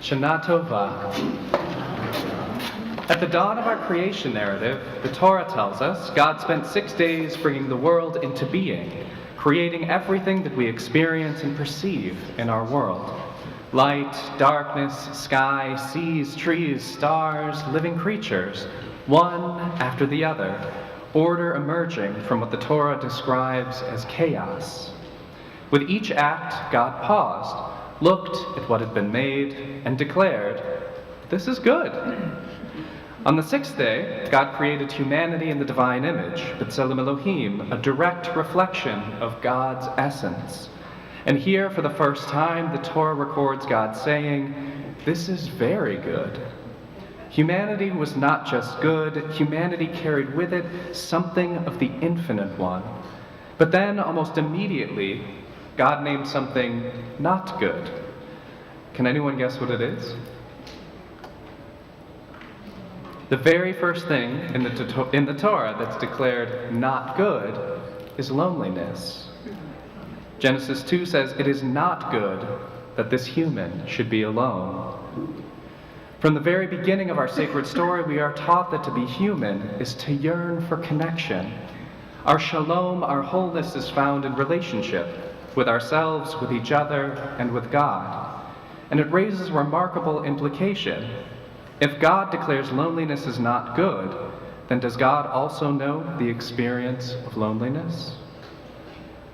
Shana Tova. At the dawn of our creation narrative, the Torah tells us God spent 6 days bringing the world into being, creating everything that we experience and perceive in our world. Light, darkness, sky, seas, trees, stars, living creatures, one after the other, order emerging from what the Torah describes as chaos. With each act, God paused, looked at what had been made, and declared, "This is good." On the 6th day, God created humanity in the divine image, B'Tselem Elohim, a direct reflection of God's essence. And here, for the first time, the Torah records God saying, "This is very good." Humanity was not just good, humanity carried with it something of the infinite one. But then, almost immediately, God named something not good. Can anyone guess what it is? The very first thing in the Torah that's declared not good is loneliness. Genesis 2 says, "It is not good that this human should be alone." From the very beginning of our sacred story, we are taught that to be human is to yearn for connection. Our shalom, our wholeness, is found in relationship with ourselves, with each other, and with God. And it raises a remarkable implication. If God declares loneliness is not good, then does God also know the experience of loneliness?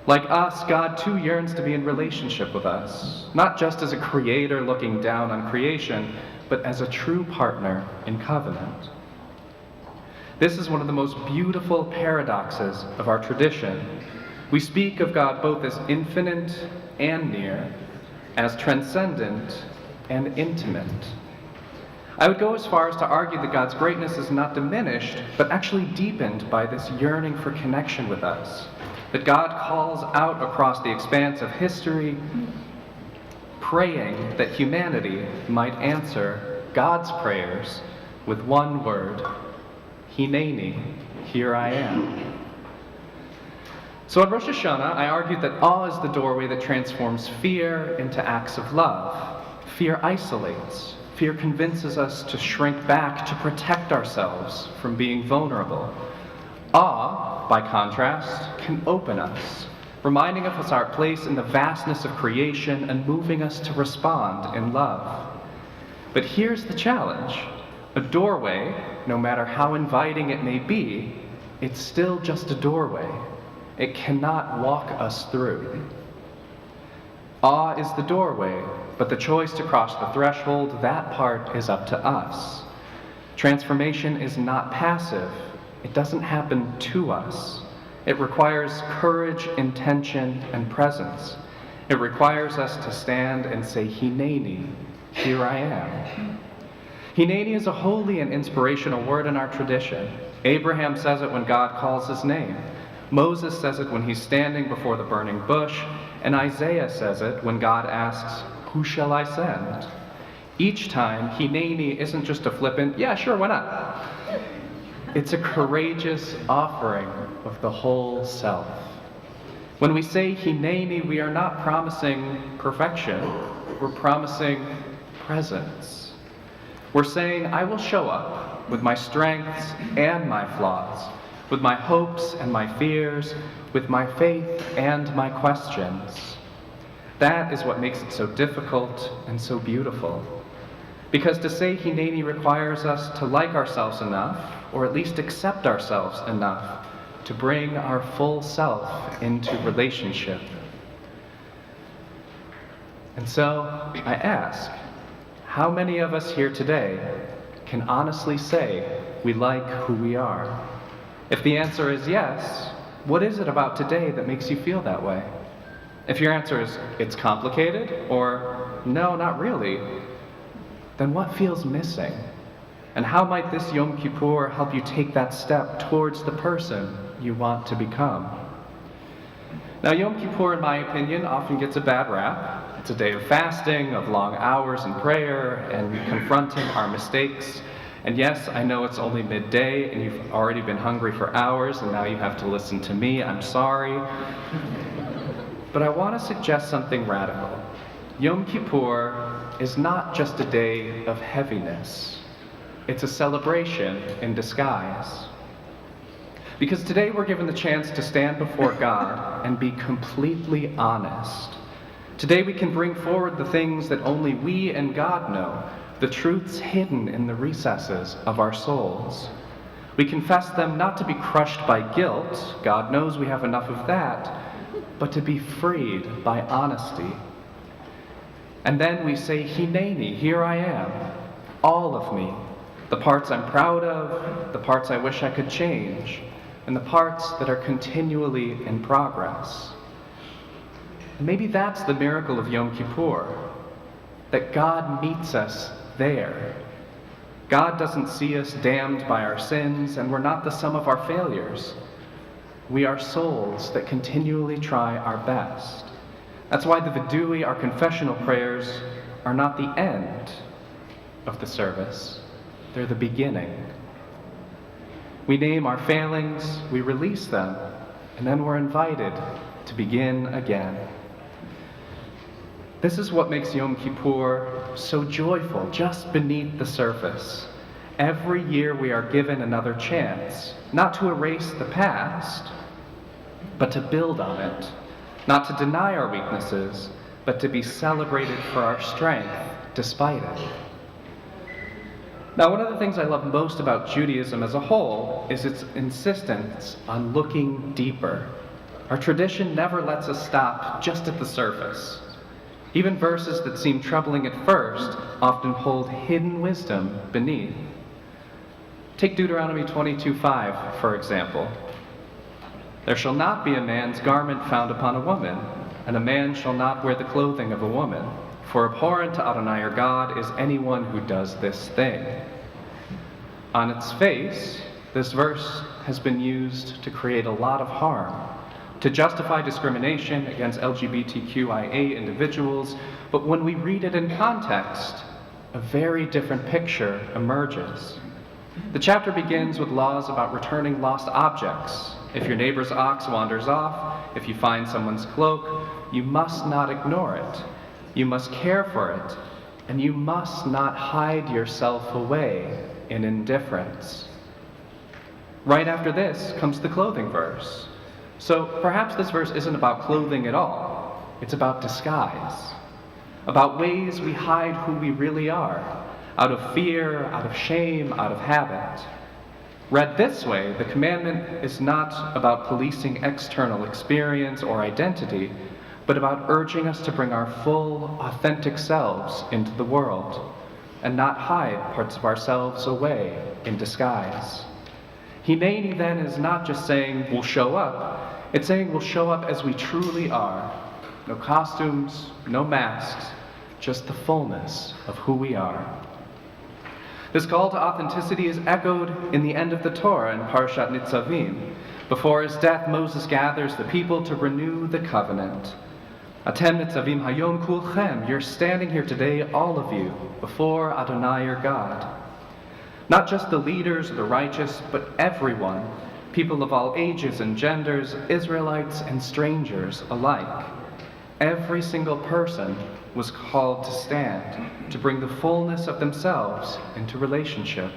Like us, God too yearns to be in relationship with us, not just as a creator looking down on creation, but as a true partner in covenant. This is one of the most beautiful paradoxes of our tradition. We speak of God both as infinite and near, as transcendent and intimate. I would go as far as to argue that God's greatness is not diminished, but actually deepened by this yearning for connection with us. That God calls out across the expanse of history, praying that humanity might answer God's prayers with one word, Hineini, here I am. So on Rosh Hashanah, I argued that awe is the doorway that transforms fear into acts of love. Fear isolates. Fear convinces us to shrink back, to protect ourselves from being vulnerable. Awe, by contrast, can open us, reminding us of our place in the vastness of creation and moving us to respond in love. But here's the challenge. A doorway, no matter how inviting it may be, it's still just a doorway. It cannot walk us through. Awe is the doorway, but the choice to cross the threshold, that part is up to us. Transformation is not passive. It doesn't happen to us. It requires courage, intention, and presence. It requires us to stand and say, Hineini, here I am. Hineini is a holy and inspirational word in our tradition. Abraham says it when God calls his name. Moses says it when he's standing before the burning bush, and Isaiah says it when God asks, "Who shall I send?" Each time, Hineini isn't just a flippant, "Yeah, sure, why not?" It's a courageous offering of the whole self. When we say Hineini, we are not promising perfection. We're promising presence. We're saying, I will show up with my strengths and my flaws, with my hopes and my fears, with my faith and my questions. That is what makes it so difficult and so beautiful. Because to say Hineini requires us to like ourselves enough, or at least accept ourselves enough, to bring our full self into relationship. And so, I ask, how many of us here today can honestly say we like who we are? If the answer is yes, what is it about today that makes you feel that way? If your answer is, it's complicated, or no, not really, then what feels missing? And how might this Yom Kippur help you take that step towards the person you want to become? Now, Yom Kippur, in my opinion, often gets a bad rap. It's a day of fasting, of long hours in prayer, and confronting our mistakes. And yes, I know it's only midday, and you've already been hungry for hours, and now you have to listen to me. I'm sorry. But I want to suggest something radical. Yom Kippur is not just a day of heaviness. It's a celebration in disguise. Because today we're given the chance to stand before God and be completely honest. Today we can bring forward the things that only we and God know, the truths hidden in the recesses of our souls. We confess them not to be crushed by guilt, God knows we have enough of that, but to be freed by honesty. And then we say, Hineini, here I am, all of me, the parts I'm proud of, the parts I wish I could change, and the parts that are continually in progress. And maybe that's the miracle of Yom Kippur, that God meets us there. God doesn't see us damned by our sins, and we're not the sum of our failures. We are souls that continually try our best. That's why the Vidui, our confessional prayers, are not the end of the service. They're the beginning. We name our failings, we release them, and then we're invited to begin again. This is what makes Yom Kippur so joyful, just beneath the surface. Every year we are given another chance, not to erase the past, but to build on it. Not to deny our weaknesses, but to be celebrated for our strength despite it. Now, one of the things I love most about Judaism as a whole is its insistence on looking deeper. Our tradition never lets us stop just at the surface. Even verses that seem troubling at first often hold hidden wisdom beneath. Take Deuteronomy 22:5, for example. There shall not be a man's garment found upon a woman, and a man shall not wear the clothing of a woman, for abhorrent to Adonai your God is anyone who does this thing. On its face, this verse has been used to create a lot of harm, to justify discrimination against LGBTQIA individuals, but when we read it in context, a very different picture emerges. The chapter begins with laws about returning lost objects. If your neighbor's ox wanders off, if you find someone's cloak, you must not ignore it. You must care for it, and you must not hide yourself away in indifference. Right after this comes the clothing verse. So perhaps this verse isn't about clothing at all. It's about disguise, about ways we hide who we really are, out of fear, out of shame, out of habit. Read this way, the commandment is not about policing external experience or identity, but about urging us to bring our full, authentic selves into the world and not hide parts of ourselves away in disguise. Hineini then is not just saying we'll show up, it's saying we'll show up as we truly are. No costumes, no masks, just the fullness of who we are. This call to authenticity is echoed in the end of the Torah in Parashat Nitzavim. Before his death, Moses gathers the people to renew the covenant. Atem Nitzavim Hayom Kulchem, you're standing here today, all of you, before Adonai your God. Not just the leaders, the righteous, but everyone, people of all ages and genders, Israelites and strangers alike. Every single person was called to stand, to bring the fullness of themselves into relationship.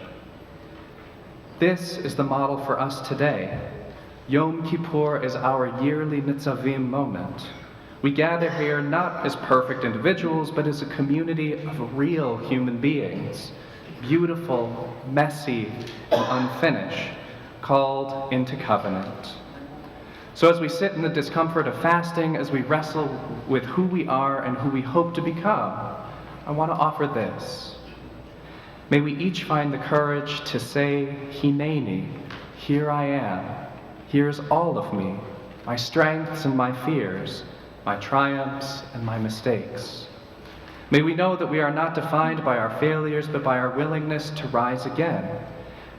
This is the model for us today. Yom Kippur is our yearly Nitzavim moment. We gather here not as perfect individuals, but as a community of real human beings, beautiful, messy, and unfinished, called into covenant. So as we sit in the discomfort of fasting, as we wrestle with who we are and who we hope to become, I want to offer this. May we each find the courage to say, Hineini, here I am. Here's all of me, my strengths and my fears, my triumphs and my mistakes. May we know that we are not defined by our failures, but by our willingness to rise again.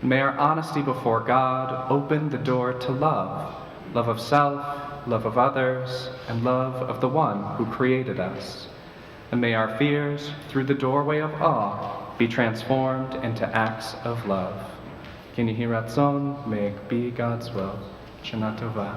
And may our honesty before God open the door to love. Love of self, love of others, and love of the one who created us. And may our fears, through the doorway of awe, be transformed into acts of love. Kini Hiratzon, may it be God's will. Shana Tova.